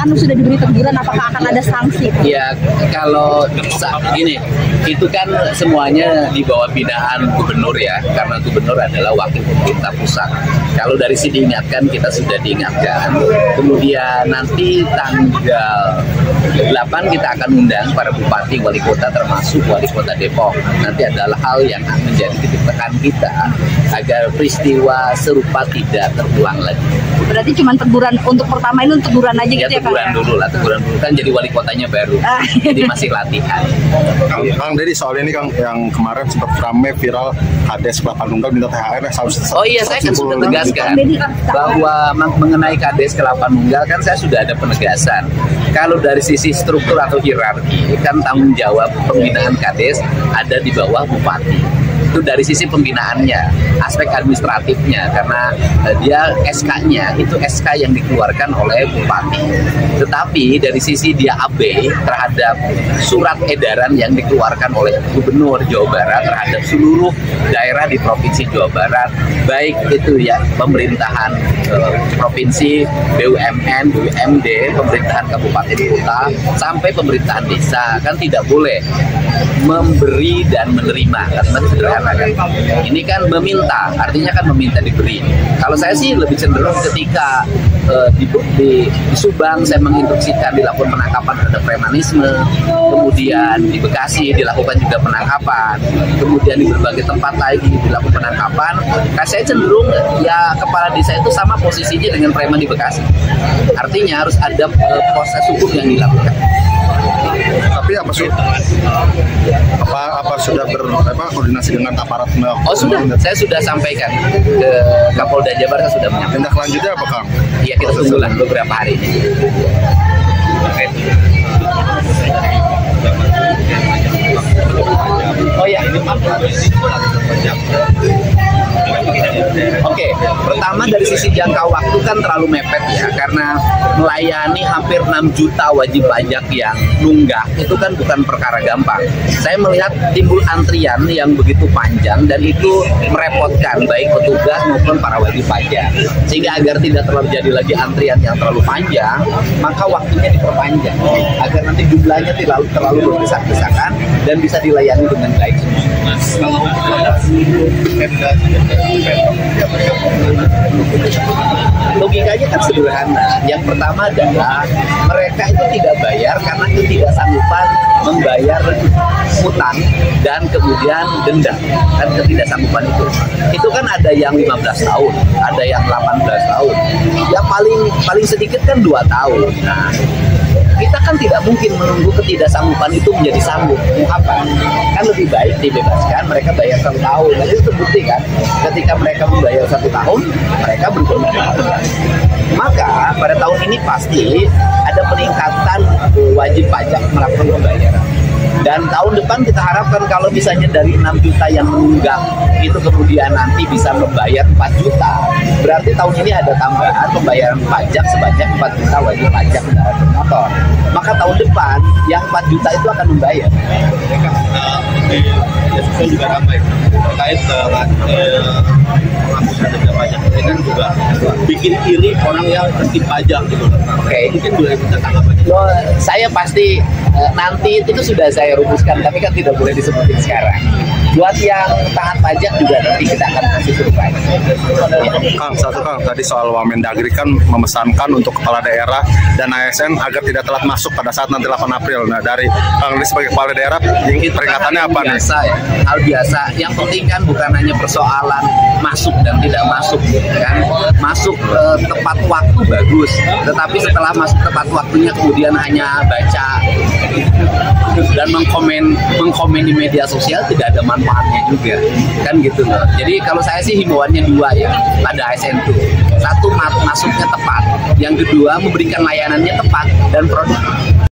kan sudah diberi teguran, apakah akan ada sanksi? Ya, kalau gini, itu kan semuanya di bawah binaan gubernur ya, karena gubernur adalah wakil pemerintah pusat. Kalau dari sini diingatkan, kita sudah diingatkan. Kemudian nanti tanggal 8 kita akan undang para bupati, wali kota, termasuk wali kota Depok. Nanti adalah hal yang menjadi titik tekan kita agar peristiwa serupa tidak terulang lagi. Berarti cuma teguran untuk pertama ini, teguran aja Ya, gitu ya, teguran dulu lah, teguran dulu kan jadi wali kotanya baru, jadi masih latihan. Kang Dedi, soal ini Kang, yang kemarin sempat rame viral Kades Kelapa Nunggal minta THR. Oh iya, saya kan sudah tegaskan bahwa mengenai Kades Kelapa Nunggal kan saya sudah ada penegasan. Kalau dari sisi struktur atau hierarki kan tanggung jawab pembinaan Kades ada di bawah bupati. Itu dari sisi pembinaannya, aspek administratifnya, karena dia SK-nya itu SK yang dikeluarkan oleh bupati. Tetapi dari sisi dia AB terhadap surat edaran yang dikeluarkan oleh Gubernur Jawa Barat terhadap seluruh daerah di Provinsi Jawa Barat, baik itu ya pemerintahan provinsi, BUMN, BUMD, pemerintahan kabupaten kota, sampai pemerintahan desa, kan tidak boleh memberi dan menerima, karena sederhana kan. Ini kan meminta, artinya kan meminta diberi. Kalau saya sih lebih cenderung ketika di Subang saya menginstruksikan dilakukan penangkapan terhadap premanisme, kemudian di Bekasi dilakukan juga penangkapan, kemudian di berbagai tempat lagi dilakukan penangkapan. Saya cenderung ya kepala desa itu sama posisinya dengan preman di Bekasi. Artinya harus ada proses hukum yang dilakukan. Tapi apa sudah koordinasi dengan aparat? Oh sudah, saya sudah sampaikan ke Kapolda Jabar, saya sudah menyampaikan. Tindak lanjutnya apa Kang? Iya, kita tunggulah beberapa hari ini. Oh ya, Oke, pertama dari sisi jangka waktu kan terlalu mepet ya, karena melayani hampir 6 juta wajib pajak yang nunggak itu kan bukan perkara gampang. Saya melihat timbul antrian yang begitu panjang dan itu merepotkan baik petugas maupun para wajib pajak. Sehingga agar tidak terjadi lagi antrian yang terlalu panjang, maka waktunya diperpanjang agar nanti jumlahnya terlalu berdesak-desakan dan bisa dilayani dengan baik. Logikanya kan sederhana. Yang pertama adalah mereka itu tidak bayar karena ketidaksanggupan membayar utang dan kemudian denda. Kan ketidaksanggupan itu kan ada yang 15 tahun, ada yang 18 tahun. Yang paling sedikit kan 2 tahun. Nah, kita kan tidak mungkin menunggu ketidaksanggupan itu menjadi sanggup. Apa? Kan lebih baik dibebaskan, mereka bayar 1 tahun. Dan itu terbukti kan, ketika mereka membayar 1 tahun, mereka berkomitmen. Maka pada tahun ini pasti ada peningkatan wajib pajak melakukan pembayaran. Dan tahun depan kita harapkan kalau misalnya dari 6 juta yang menunggak itu kemudian nanti bisa membayar 4 juta. Berarti tahun ini ada tambahan pembayaran pajak sebanyak 4 juta wajib pajak kendaraan bermotor. Maka tahun depan yang 4 juta itu akan membayar. Saya juga ramai terkait dengan penghapusan denda pajak ini kan juga bikin iri orang yang tertib pajak gitu. Oke. Mungkin boleh minta tanggapan. Saya pasti nanti itu sudah saya rumuskan, tapi kan tidak boleh disebutin sekarang. Buat yang taat pajak juga nanti kita akan kasih surprise. Kang, tadi soal Wamendagri kan memesankan untuk kepala daerah dan ASN agar tidak telat masuk pada saat nanti 8 April. Nah, dari Kang Dedi sebagai kepala daerah, peringatannya apa nih? Biasa ya, hal biasa. Yang penting kan bukan hanya persoalan masuk dan tidak masuk, kan? Masuk tepat waktu bagus, tetapi setelah masuk tepat waktunya kemudian hanya baca dan mengkomen di media sosial tidak ada manfaatnya juga, kan gitu loh. Jadi kalau saya sih himbauannya 2 ya pada ASN itu. 1, masuknya tepat, yang kedua memberikan layanannya tepat dan produktif.